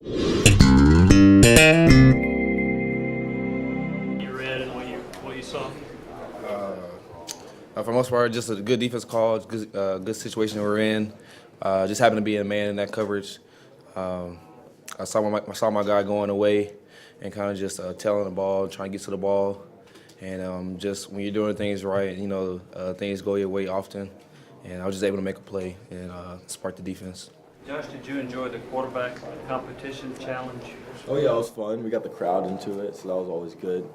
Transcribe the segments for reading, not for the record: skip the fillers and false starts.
You read and what you saw? For the most part, just a good defense call, good situation we're in. Just happened to be a man in that coverage. I saw my guy going away and kind of just tailing the ball, trying to get to the ball. And just when you're doing things right, things go your way often. And I was just able to make a play and spark the defense. Josh, did you enjoy the quarterback competition challenge? Oh yeah, it was fun. We got the crowd into it, so that was always good.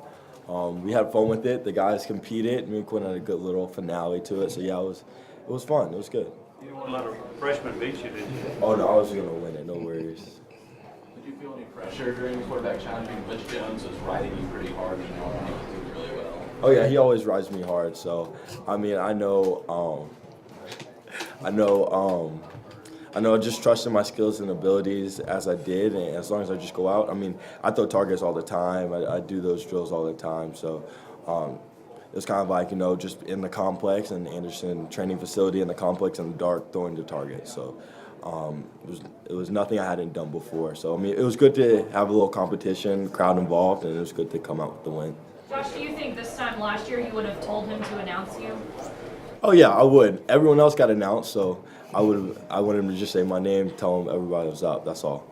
We had fun with it. The guys competed. Me and Quinn had a good little finale to it. So yeah, it was fun. It was good. You didn't want to let a freshman beat you, did you? Oh no, I was gonna win it. No worries. Did you feel any pressure during the quarterback challenge? Butch Jones was riding you pretty hard, and you were doing really well. Oh yeah, he always rides me hard. So I mean, I know, just trusting my skills and abilities as I did, and as long as I just go out. I mean, I throw targets all the time. I do those drills all the time. So it was kind of like, just in the complex and Anderson training facility in the complex in the dark throwing the target. So it was nothing I hadn't done before. So I mean, it was good to have a little competition, crowd involved, and it was good to come out with the win. Josh, do you think this time last year you would have told him to announce you? Oh yeah, I would. Everyone else got announced, so I wanted him to just say my name, tell him everybody was up. That's all.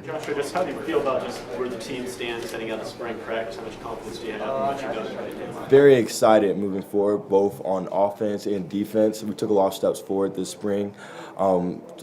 Joshua, just how do you feel about just where the team stands heading out of spring practice? How much confidence do you have in what you've done right now? Very excited moving forward, both on offense and defense. We took a lot of steps forward this spring,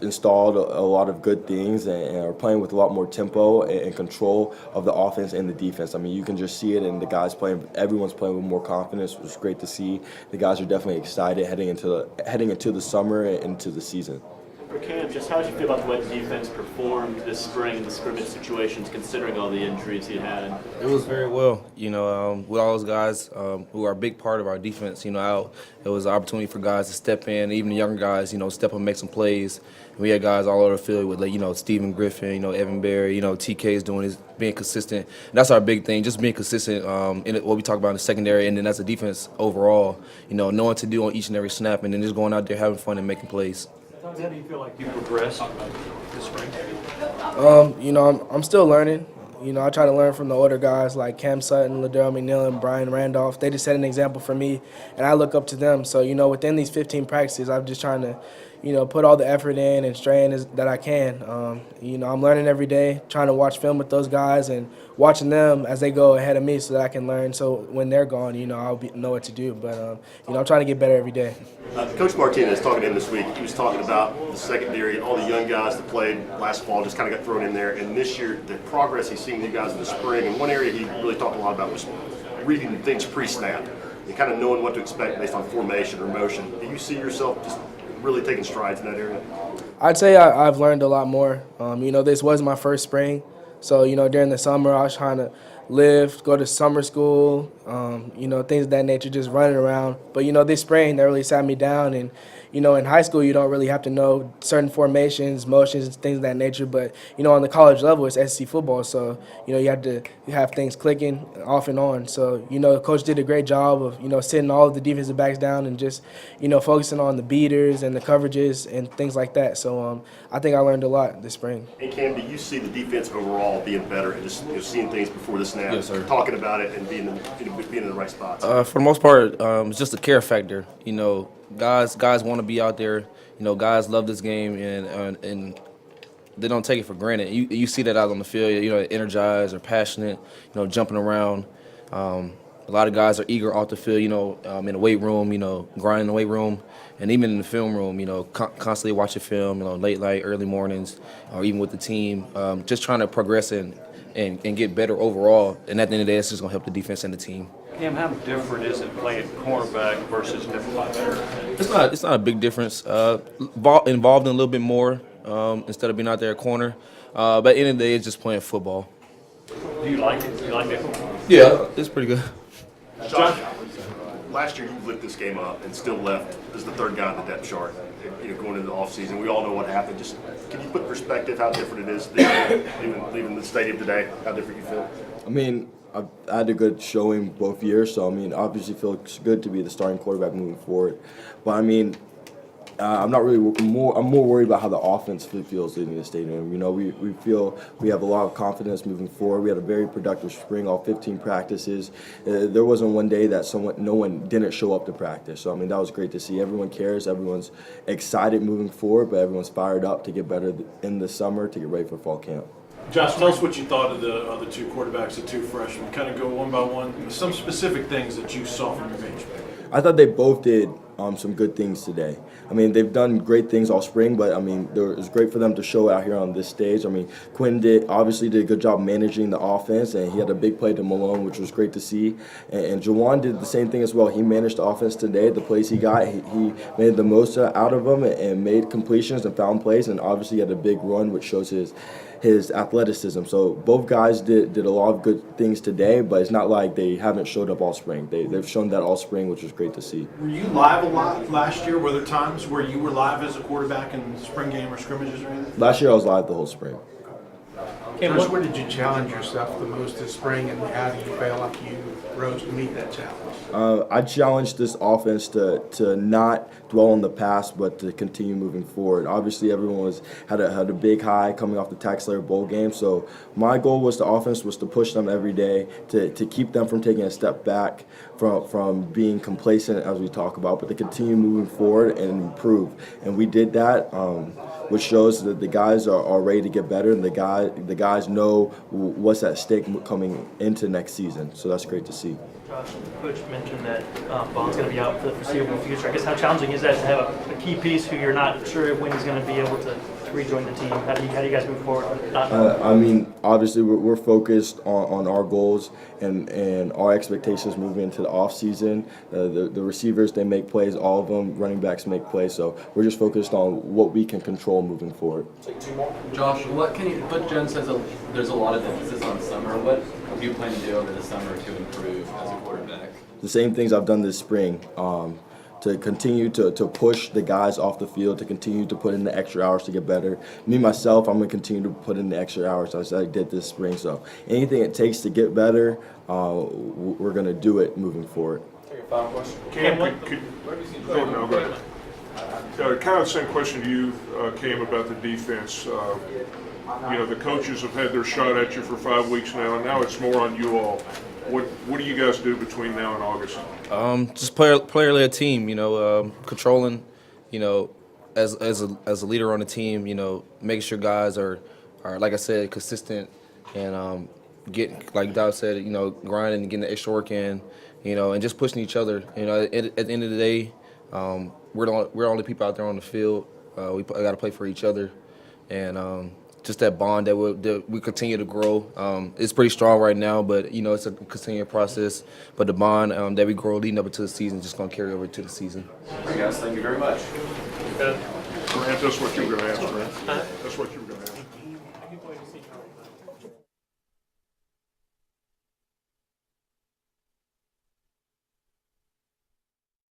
installed a lot of good things, and are playing with a lot more tempo and control of the offense and the defense. I mean, you can just see it, and the guys playing. Everyone's playing with more confidence. It was great to see. The guys are definitely excited heading into the summer and into the season. For Cam, just how did you feel about the way the defense performed this spring in the scrimmage situations, considering all the injuries he had? It was very well. With all those guys who are a big part of our defense, out, it was an opportunity for guys to step in, even the younger guys, step up and make some plays. And we had guys all over the field with, Stephen Griffin, Evan Berry, TK's doing his, being consistent. And that's our big thing, just being consistent in what we talk about in the secondary, and then as a defense overall, knowing what to do on each and every snap, and then just going out there having fun and making plays. How do you feel like you progressed this spring? I'm still learning. I try to learn from the older guys like Cam Sutton, Ladell McNeil, and Brian Randolph. They just set an example for me, and I look up to them. So, within these 15 practices, I'm just trying to, put all the effort in and strain that I can. I'm learning every day, trying to watch film with those guys and watching them as they go ahead of me so that I can learn. So when they're gone, I'll know what to do. But, I'm trying to get better every day. Coach Martinez talking to him this week. He was talking about the secondary, all the young guys that played last fall just kind of got thrown in there. And this year, the progress he's seen you guys in the spring. And one area he really talked a lot about was reading things pre-snap and kind of knowing what to expect based on formation or motion. Do you see yourself just really taking strides in that area? I'd say I've learned a lot more. This was my first spring. So, during the summer, I was trying to live, go to summer school, things of that nature, just running around. But, this spring, that really sat me down. And, in high school, you don't really have to know certain formations, motions, things of that nature. But, on the college level, it's SEC football. So, you have to have things clicking off and on. So, the coach did a great job of, sitting all of the defensive backs down and just, focusing on the beaters and the coverages and things like that. So, I think I learned a lot this spring. And Cam, do you see the defense overall being better and just seeing things before the snap, Yes, sir. talking about it and being in the right spots? For the most part, it's just a care factor. Guys want to be out there. Guys love this game, and they don't take it for granted. You see that out on the field. Energized or passionate. Jumping around. A lot of guys are eager off the field. In the weight room. Grinding in the weight room, and even in the film room. Constantly watching film. Late night, early mornings, or even with the team. Just trying to progress and get better overall. And at the end of the day, it's just gonna help the defense and the team. Cam, how different is it playing cornerback versus nickel linebacker? It's not a big difference. Involved in a little bit more instead of being out there at corner. But at the end of the day, it's just playing football. Do you like it? Do you like nickel? Yeah, it's pretty good. Josh, last year you lit this game up and still left as the third guy on the depth chart. Going into the offseason, we all know what happened. Just can you put in perspective how different it is leaving the stadium today? How different you feel? I mean, I've had a good showing both years, so obviously feels good to be the starting quarterback moving forward. But I'm not really more. I'm more worried about how the offense feels leaving the stadium. You know, we feel we have a lot of confidence moving forward. We had a very productive spring, all 15 practices. There wasn't one day that no one didn't show up to practice. So I mean, that was great to see. Everyone cares. Everyone's excited moving forward, but everyone's fired up to get better in the summer to get ready for fall camp. Josh, tell us what you thought of the two quarterbacks, the two freshmen. Kind of go one by one. Some specific things that you saw from your bench. I thought they both did some good things today. I mean, they've done great things all spring, but I mean, it was great for them to show out here on this stage. I mean, Quinn obviously did a good job managing the offense, and he had a big play to Malone, which was great to see. And Jawan did the same thing as well. He managed the offense today. The plays he got, he made the most out of them and made completions and found plays, and obviously had a big run, which shows his athleticism. So both guys did a lot of good things today, but it's not like they haven't showed up all spring. They've shown that all spring, which was great to see. Were you live a lot last year? Were there times where you were live as a quarterback in spring game or scrimmages or anything? Last year I was live the whole spring. Josh, where did you challenge yourself the most this spring, and how do you feel like you rose to meet that challenge? I challenged this offense to not dwell on the past, but to continue moving forward. Obviously, everyone had a big high coming off the Tax-Slayer Bowl game, so my goal was the offense was to push them every day, to keep them from taking a step back, from being complacent, as we talk about, but to continue moving forward and improve. And we did that, which shows that the guys are ready to get better, and the guys know what's at stake coming into next season. So that's great to see. Josh, Coach mentioned that Bond's going to be out for the foreseeable future. I guess how challenging is that to have a key piece who you're not sure when he's going to be able to rejoin the team? How do you guys move forward? I mean, obviously we're focused on our goals and our expectations moving into the off season. The receivers, they make plays, all of them. Running backs make plays, so we're just focused on what we can control moving forward. Josh, Coach Jones says there's a lot of emphasis on summer. What do you plan to do over the summer to improve as a quarterback? The same things I've done this spring. To continue to push the guys off the field, to continue to put in the extra hours to get better. Me, myself, I'm going to continue to put in the extra hours as I did this spring. So anything it takes to get better, we're going to do it moving forward. Final question. Cam, kind of the same question to you, Cam, about the defense. The coaches have had their shot at you for 5 weeks now, and now it's more on you all. What do you guys do between now and August? Just player-led team. Controlling. As a leader on the team. Making sure guys are like I said, consistent and getting, like Dobbs said, grinding and getting the extra work in. And just pushing each other. At the end of the day, we're the only people out there on the field. We got to play for each other, and just that bond that we continue to grow. It's pretty strong right now, but it's a continuing process. But the bond that we grow leading up into the season is just going to carry over to the season. All right, guys, thank you very much. Grant, that's what you were going to ask, Grant. That's what you were going to ask.